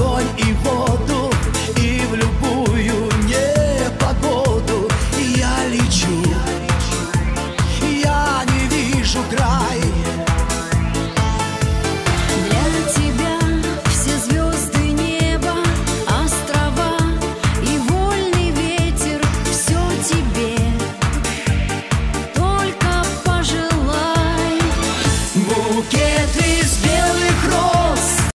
огонь и воду, и в любую непогоду я лечу, я не вижу край. Для тебя все звезды, небо, острова и вольный ветер, все тебе, только пожелай. В букете